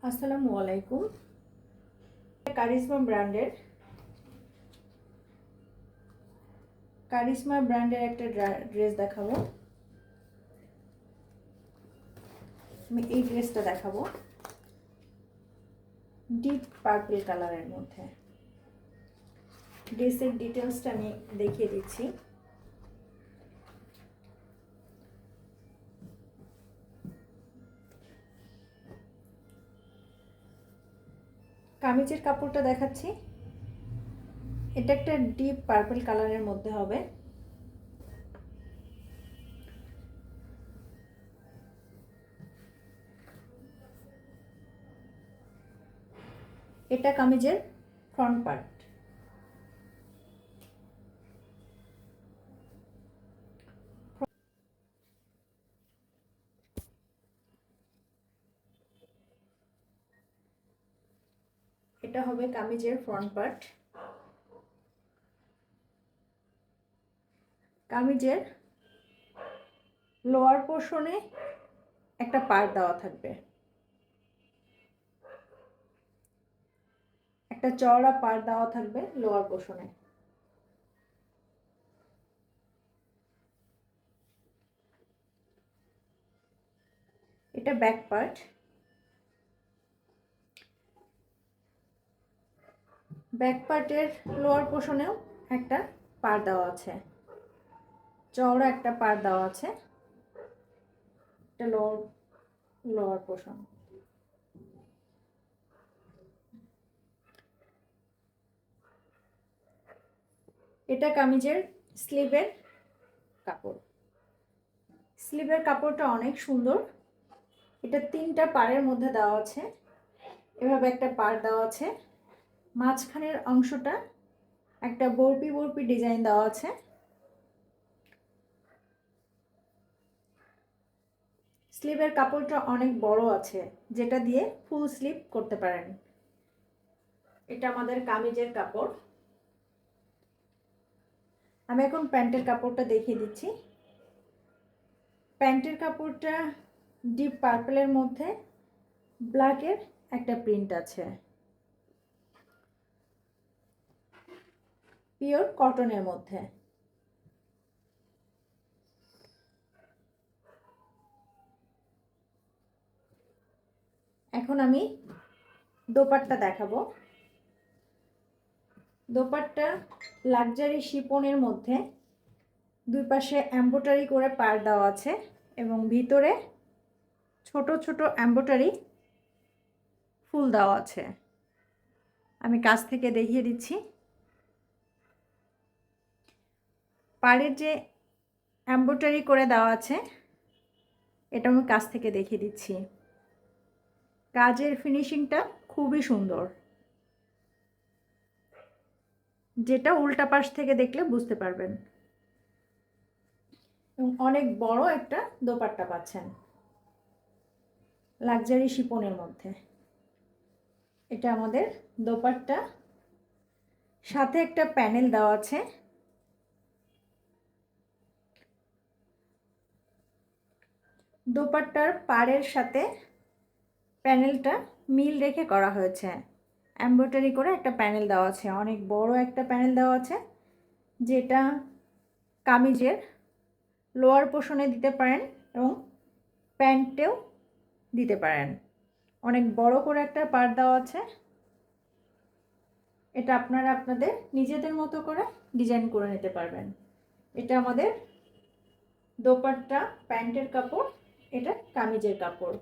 আসসালামু আলাইকুম। কারিশমা ব্র্যান্ডের একটা ড্রেস দেখাবো। আমি এই ড্রেসটা দেখাবো ডিপ পার্পল কালারের মধ্যে। ড্রেসের ডিটেলসটা আমি দেখিয়ে দিচ্ছি। কামিজের কাপড়টা দেখাচ্ছি। এটা একটা ডিপ পার্পল কালারের মধ্যে হবে। এটা কামিজের ফ্রন্ট পার্ট। এটা হবে কামিজের ফ্রন্ট পার্ট। কামিজের লোয়ার পোর্শনে একটা পার্ট দেওয়া থাকবে, একটা চওড়া পাড় দেওয়া থাকবে লোয়ার পোর্শনে। এটা ব্যাক পার্ট। ব্যাক পার্টের লোয়ার পোর্শনেও একটা পাড় দেওয়া আছে, চওড়া একটা পাড় দেওয়া আছে। এটা লোয়ার পোর্শন। এটা কামিজের স্লিভের কাপড়। স্লিভের কাপড়টা অনেক সুন্দর। এটা 3টা পাড়ের মধ্যে দেওয়া আছে। এভাবে একটা পাড় দেওয়া আছে, মাঝখানের অংশটা একটা বরপি বরপি ডিজাইন দেওয়া আছে। স্লিভের কাপড়টা অনেক বড় আছে, যেটা দিয়ে ফুল স্লিভ করতে পারেন। এটা আমাদের কামিজের কাপড়। আমি এখন প্যান্টের কাপড়টা দেখিয়ে দিচ্ছি। প্যান্টের কাপড়টা ডিপ পার্পলের মধ্যে ব্ল্যাকের একটা প্রিন্ট আছে, পিওর কটনের মধ্যে। এখন আমি দোপাট্টা দেখাবো। দোপাট্টা লাক্সারি শিপনের মধ্যে দুই পাশে এমব্রয়ডারি করে পাড় দেওয়া আছে এবং ভিতরে ছোট ছোট এমব্রয়ডারি ফুল দেওয়া আছে। আমি কাছ থেকে দেখিয়ে দিচ্ছি। পাড়ের যে এমব্রয়ডারি করে দেওয়া আছে, এটা আমি কাছ থেকে দেখিয়ে দিচ্ছি। কাজের ফিনিশিংটা খুবই সুন্দর, যেটা উল্টা পাশ থেকে দেখলে বুঝতে পারবেন। এবং অনেক বড় একটা দোপাট্টা পাচ্ছেন লাক্সারি শিপনের মধ্যে। এটা আমাদের দোপাট্টা, সাথে একটা প্যানেল দেওয়া আছে। দোপাট্টার পাড়ের সাথে প্যানেলটা মিল রেখে করা হয়েছে। এমব্রয়ডারি করে একটা প্যানেল দেওয়া আছে, অনেক বড় একটা প্যানেল দেওয়া আছে, যেটা কামিজের লোয়ার পোর্শনে দিতে পারেন এবং প্যান্টেও দিতে পারেন। অনেক বড় করে একটা পাড় দেওয়া আছে। এটা আপনারা আপনাদের নিজেদের মতো করে ডিজাইন করে নিতে পারবেন। এটা আমাদের দোপাট্টা প্যান্টের কাপড়, এটা কামিজের কাপড়।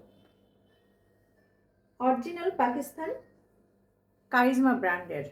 অরিজিনাল পাকিস্তান কারিজমা ব্র্যান্ডের।